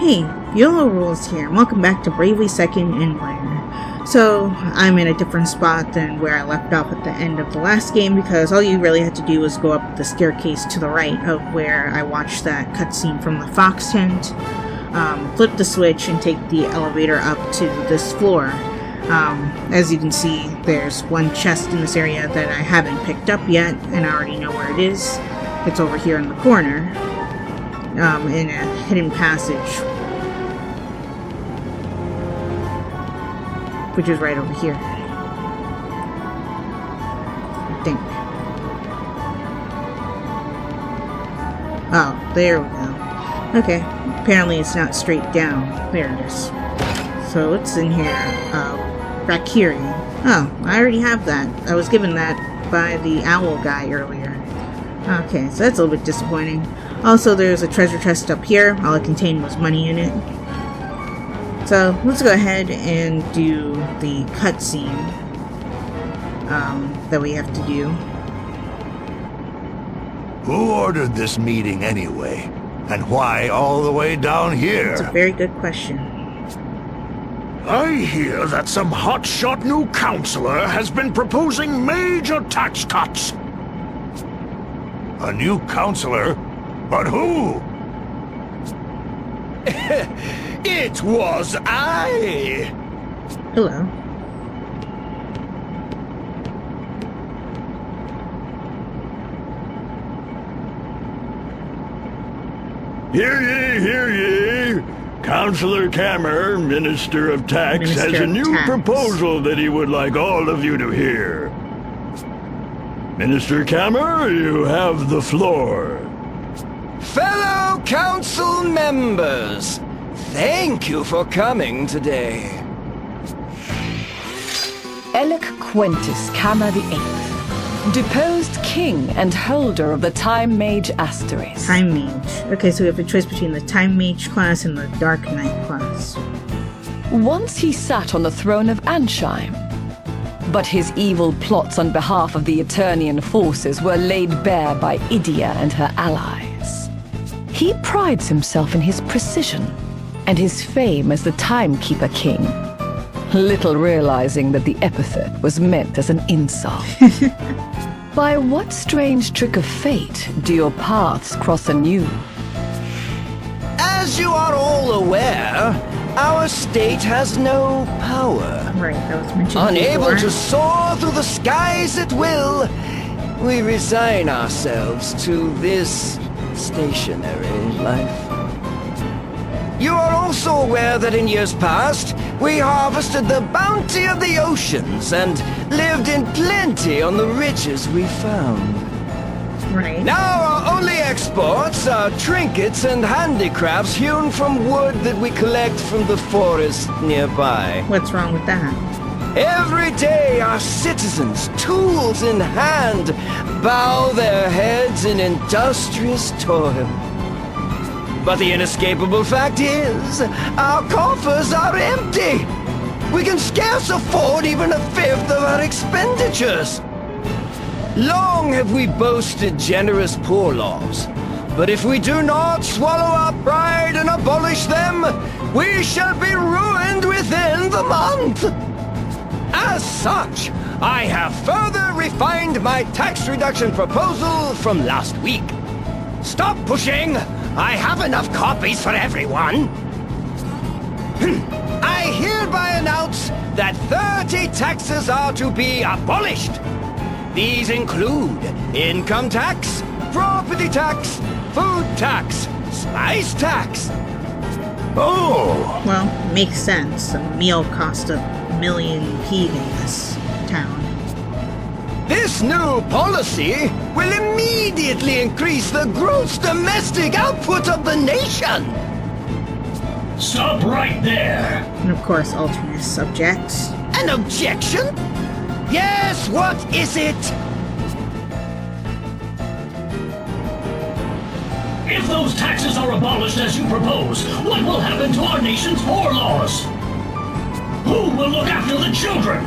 Hey, YOLO Rules here, and welcome back to Bravely Second in Minor. So, I'm in a different spot than where I left off at the end of the last game, because all you really had to do was go up the staircase to the right of where I watched that cutscene from the Fox tent, flip the switch, and take the elevator up to this floor. As you can see, there's one chest in this area that I haven't picked up yet, and I already know where it is. It's over here in the corner, in a hidden passage, which is right over here, I think. Oh, there we go. Okay, apparently it's not straight down. There it is. So what's in here? Rakiri. Oh, I already have that. I was given that by the owl guy earlier. Okay, so that's a little bit disappointing. Also, there's a treasure chest up here. All it contained was money in it. So, let's go ahead and do the cutscene that we have to do. Who ordered this meeting anyway? And why all the way down here? That's a very good question. I hear that some hotshot new counselor has been proposing major tax cuts. A new counselor? But who? It was I! Hello. Hear ye, hear ye! Councillor Kammer, Minister of Tax, has a new proposal that he would like all of you to hear. Minister Kammer, you have the floor. Fellow council members, thank you for coming today. Elec Quentis Kammer VIII, deposed king and holder of the Time Mage Asterisk. Time Mage. Okay, so we have a choice between the Time Mage class and the Dark Knight class. Once he sat on the throne of Ansheim, but his evil plots on behalf of the Eternian forces were laid bare by Idia and her allies. He prides himself in his precision and his fame as the Timekeeper King, little realizing that the epithet was meant as an insult. By what strange trick of fate do your paths cross anew? As you are all aware, our state has no power. Right, that was mentioned Unable before. to soar through the skies at will, we resign ourselves to this stationary life. You are also aware that in years past, we harvested the bounty of the oceans and lived in plenty on the riches we found. Right. Now our only exports are trinkets and handicrafts hewn from wood that we collect from the forest nearby. What's wrong with that? Every day our citizens, tools in hand, bow their heads in industrious toil. But the inescapable fact is, our coffers are empty. We can scarce afford even a fifth of our expenditures. Long have we boasted generous poor laws, but if we do not swallow our pride and abolish them, we shall be ruined within the month. As such, I have further refined my tax reduction proposal from last week. Stop pushing! I have enough copies for everyone. I hereby announce that 30 taxes are to be abolished. These include income tax, property tax, food tax, spice tax. Oh! Well, makes sense. A meal cost $1 million in this town. This new policy will immediately increase the gross domestic output of the nation. Stop right there! And of course, Alternis objects. An objection? Yes, what is it? If those taxes are abolished as you propose, what will happen to our nation's poor laws? Who will look after the children?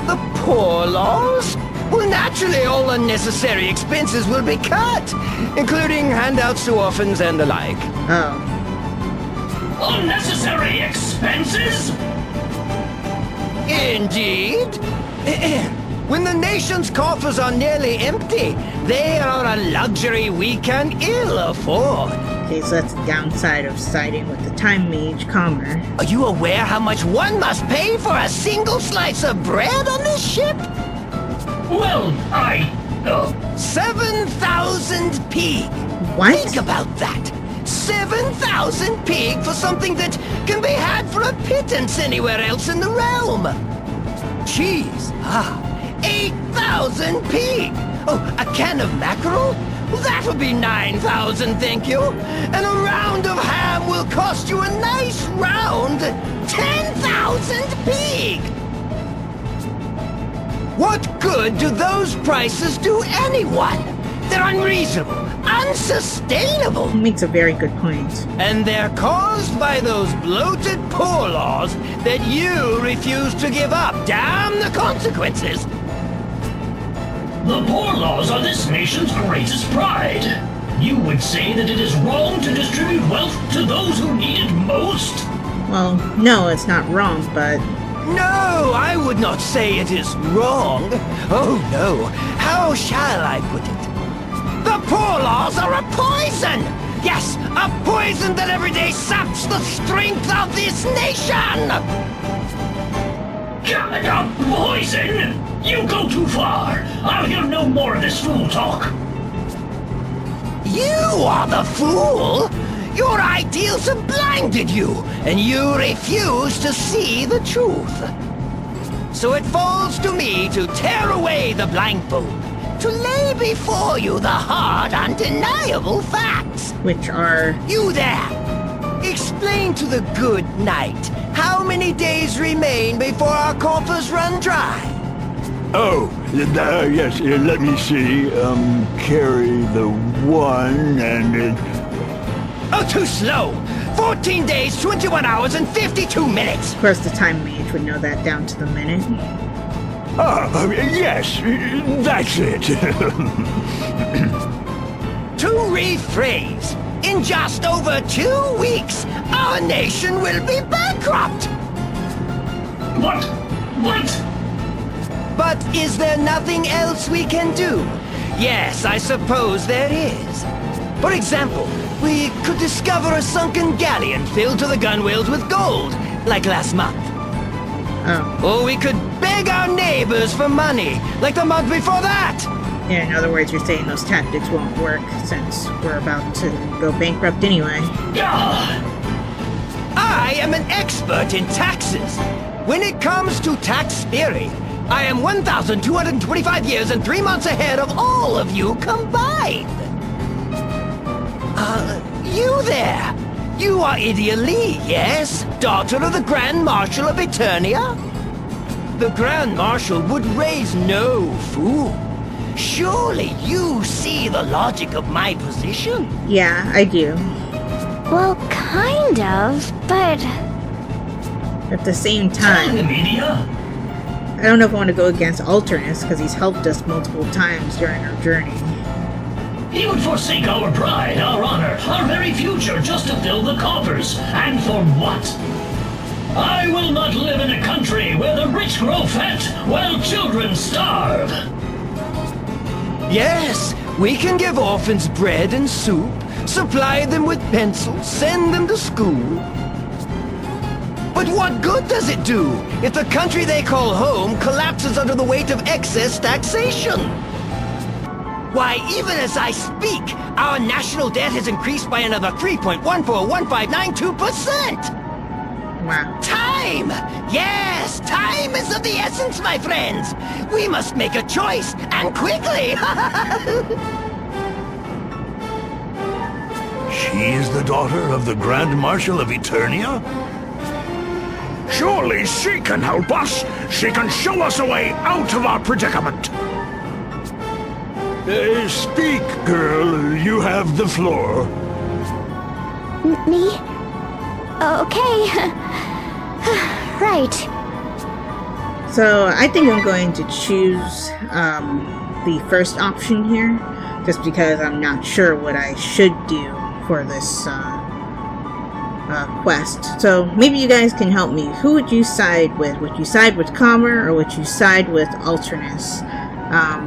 The poor laws? Well, naturally, all unnecessary expenses will be cut, including handouts to orphans and the like. Oh. Unnecessary expenses? Indeed. When the nation's coffers are nearly empty, they are a luxury we can ill afford. Okay, so that's the downside of siding with the Time Mage Calmer. Are you aware how much one must pay for a single slice of bread on this ship? Well, 7,000 pig. What? Think about that. 7,000 pig for something that can be had for a pittance anywhere else in the realm. Cheese, 8,000 pig. Oh, a can of mackerel? Well, that would be 9,000, thank you. And a round of ham will cost you a nice round 10,000 pig. What good do those prices do anyone? They're unreasonable, unsustainable. He makes a very good point. And they're caused by those bloated poor laws that you refuse to give up. Damn the consequences! the poor laws are this nation's greatest pride. You would say that it is wrong to distribute wealth to those who need it most? Well, no, it's not wrong, but... No, I would not say it is wrong. Oh no, how shall I put it? The poor laws are a poison! Yes, a poison that every day saps the strength of this nation! Poison? You go too far! I'll hear no more of this fool talk! You are the fool! Your ideals have blinded you, and you refuse to see the truth. So it falls to me to tear away the blindfold, to lay before you the hard, undeniable facts. Which are... You there! Explain to the good knight how many days remain before our coffers run dry. Oh, yes, let me see. Carry the one and... Oh, too slow! 14 days, 21 hours, and 52 minutes! Of course, the Time Mage would know that down to the minute. Yes, that's it. To rephrase, in just over 2 weeks, our nation will be bankrupt! What? But is there nothing else we can do? Yes, I suppose there is. For example, we could discover a sunken galleon filled to the gunwales with gold, like last month. Oh. Or we could beg our neighbors for money, like the month before that! Yeah, in other words, you're saying those tactics won't work, since we're about to go bankrupt anyway. I am an expert in taxes. When it comes to tax theory, I am 1,225 years and 3 months ahead of all of you combined. You there! You are Idia Lee, yes? Daughter of the Grand Marshal of Eternia? The Grand Marshal would raise no fool. Surely you see the logic of my position? Yeah, I do. Well, kind of, but... At the same time, Media? I don't know if I want to go against Alternis, because he's helped us multiple times during our journey. He would forsake our pride, our honor, our very future just to fill the coffers. And for what? I will not live in a country where the rich grow fat while children starve. Yes, we can give orphans bread and soup, supply them with pencils, send them to school. But what good does it do if the country they call home collapses under the weight of excess taxation? Why, even as I speak, our national debt has increased by another 3.141592%! Wow. Time! Yes, time is of the essence, my friends! We must make a choice, and quickly! She is the daughter of the Grand Marshal of Eternia? Surely she can help us. She can show us a way out of our predicament. Speak, girl. You have the floor. Me? Okay. Right. So I think I'm going to choose the first option here, just because I'm not sure what I should do for this quest. So maybe you guys can help me. Who would you side with? Would you side with Calmer, or would you side with Alternis?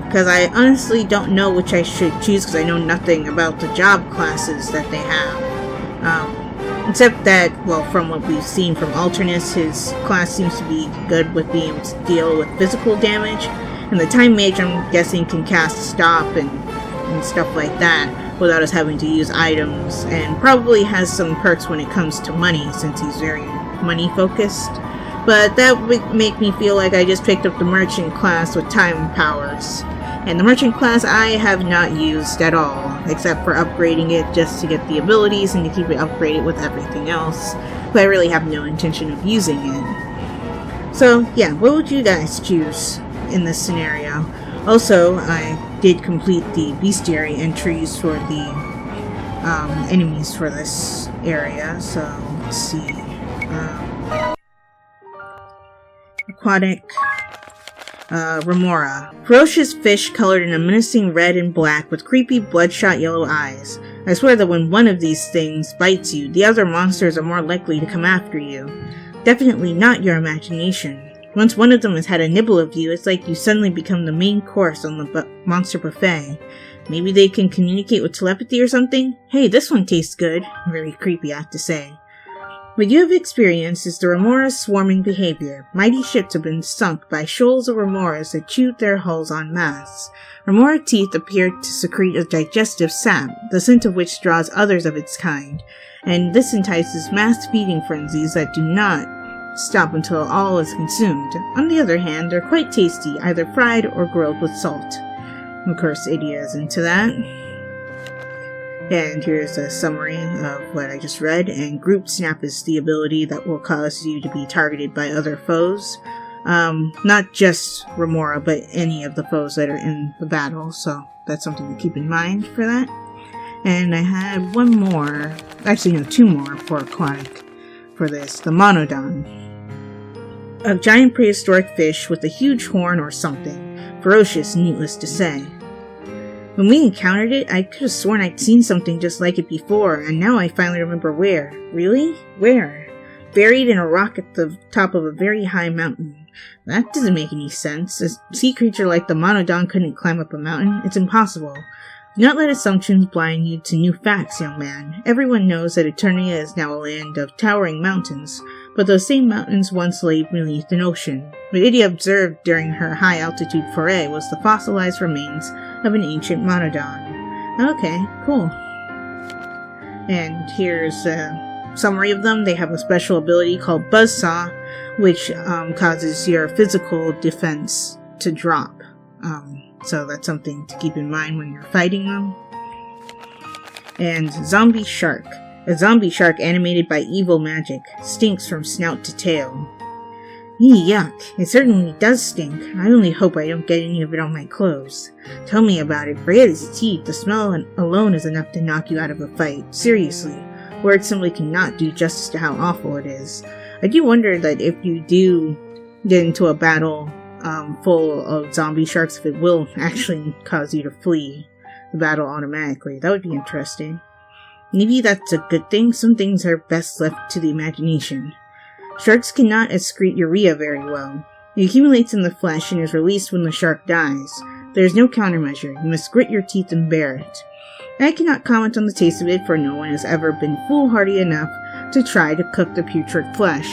Because I honestly don't know which I should choose, because I know nothing about the job classes that they have. Except that, well, from what we've seen from Alternis, his class seems to be good with being able to deal with physical damage, and the Time Mage, I'm guessing, can cast Stop and stuff like that without us having to use items, and probably has some perks when it comes to money, since he's very money focused. But that would make me feel like I just picked up the Merchant class with time powers. And the Merchant class I have not used at all, except for upgrading it just to get the abilities and to keep it upgraded with everything else. But I really have no intention of using it. So yeah, what would you guys choose in this scenario? Also, I did complete the bestiary entries for the enemies for this area, so let's see. Aquatic Remora. Ferocious fish colored in a menacing red and black with creepy bloodshot yellow eyes. I swear that when one of these things bites you, the other monsters are more likely to come after you. Definitely not your imagination. Once one of them has had a nibble of you, it's like you suddenly become the main course on the monster buffet. Maybe they can communicate with telepathy or something? Hey, this one tastes good. Very creepy, I have to say. What you have experienced is the Remora's swarming behavior. Mighty ships have been sunk by shoals of Remoras that chewed their hulls en masse. Remora teeth appear to secrete a digestive sap, the scent of which draws others of its kind, and this entices mass feeding frenzies that do not stop until all is consumed. On the other hand, they're quite tasty, either fried or grilled with salt. Of course, Idia is into that. And here's a summary of what I just read. And Group Snap is the ability that will cause you to be targeted by other foes. Not just Remora, but any of the foes that are in the battle. So that's something to keep in mind for that. And I had one more, actually no, two more for Aquatic for this. The Monodon. A giant prehistoric fish with a huge horn or something. Ferocious, needless to say. When we encountered it, I could have sworn I'd seen something just like it before, and now I finally remember where. Really? Where? Buried in a rock at the top of a very high mountain. That doesn't make any sense. A sea creature like the Monodon couldn't climb up a mountain. It's impossible. Do not let assumptions blind you to new facts, young man. Everyone knows that Eternia is now a land of towering mountains, but those same mountains once lay beneath an ocean. What Idia observed during her high-altitude foray was the fossilized remains of an ancient Monodon. Okay, cool. And here's a summary of them. They have a special ability called Buzzsaw, which causes your physical defense to drop. So that's something to keep in mind when you're fighting them. And Zombie Shark. A zombie shark animated by evil magic. Stinks from snout to tail. Yuck. It certainly does stink. I only hope I don't get any of it on my clothes. Tell me about it. Forget its teeth. The smell alone is enough to knock you out of a fight. Seriously. Words simply cannot do justice to how awful it is. I do wonder that if you do get into a battle full of zombie sharks, if it will actually cause you to flee the battle automatically. That would be interesting. Maybe that's a good thing. Some things are best left to the imagination. Sharks cannot excrete urea very well. It accumulates in the flesh and is released when the shark dies. There is no countermeasure. You must grit your teeth and bear it. I cannot comment on the taste of it, for no one has ever been foolhardy enough to try to cook the putrid flesh.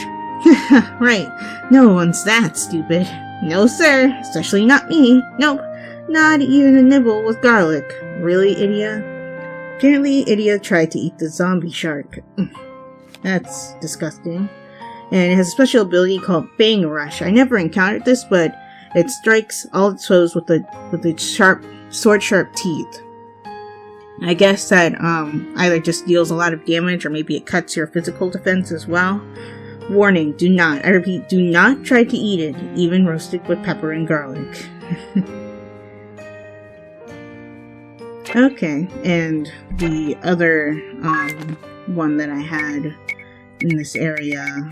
Right, no one's that stupid. No sir, especially not me. Nope, not even a nibble with garlic. Really, Idia? Apparently, Idia tried to eat the zombie shark. That's disgusting. And it has a special ability called Bang Rush. I never encountered this, but it strikes all its foes with its sharp, sword-sharp teeth. I guess that either just deals a lot of damage, or maybe it cuts your physical defense as well. Warning, do not, I repeat, do not try to eat it, even roasted with pepper and garlic. Okay, and the other one that I had in this area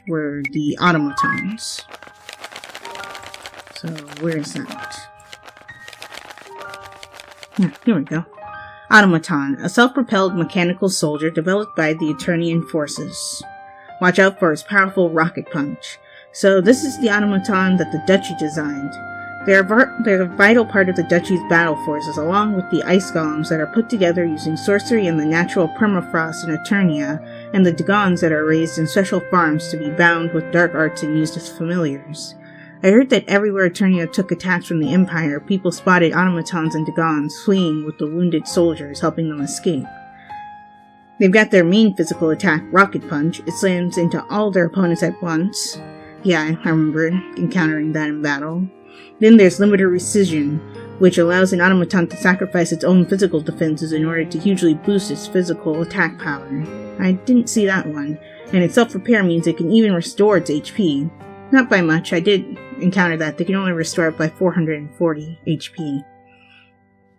were the automatons. So, where is that? Yeah, here we go. Automaton, a self-propelled mechanical soldier developed by the Alternian forces. Watch out for his powerful rocket punch. So, this is the automaton that the Duchy designed. They're a vital part of the Duchy's battle forces, along with the ice golems that are put together using sorcery and the natural permafrost in Eternia, and the Dagons that are raised in special farms to be bound with dark arts and used as familiars. I heard that everywhere Eternia took attacks from the Empire, people spotted automatons and Dagons fleeing with the wounded soldiers, helping them escape. They've got their main physical attack, Rocket Punch. It slams into all their opponents at once. Yeah, I remember encountering that in battle. Then there's Limiter Rescission, which allows an automaton to sacrifice its own physical defenses in order to hugely boost its physical attack power. I didn't see that one, and its self-repair means it can even restore its HP. Not by much, I did encounter that. They can only restore it by 440 HP.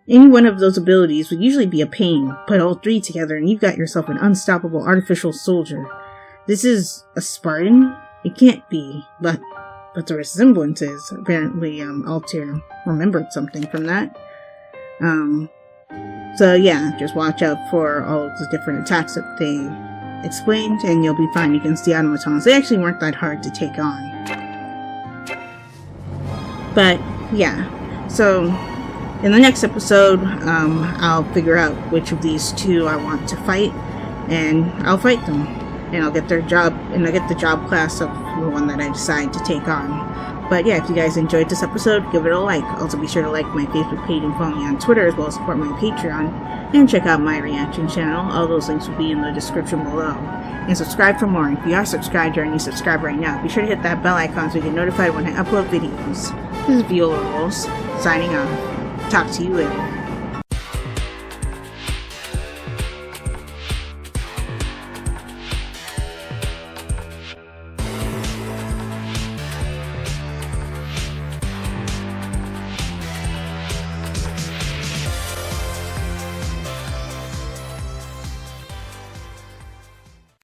Any one of those abilities would usually be a pain. Put all three together and you've got yourself an unstoppable artificial soldier. This is a Spartan? It can't be, but the resemblance is. Apparently, Altair remembered something from that. So yeah, just watch out for all of the different attacks that they explained, and you'll be fine against the automatons. They actually weren't that hard to take on. But, yeah. So, in the next episode, I'll figure out which of these two I want to fight, and I'll fight them. And I'll get their job, and I'll get the job class of the one that I decide to take on. But yeah, if you guys enjoyed this episode, give it a like. Also be sure to like my Facebook page and follow me on Twitter, as well as support my Patreon. And check out my reaction channel. All those links will be in the description below. And subscribe for more. If you are subscribed or a new subscriber right now, be sure to hit that bell icon so you get notified when I upload videos. This is ViolarulesGaming, signing off. Talk to you later.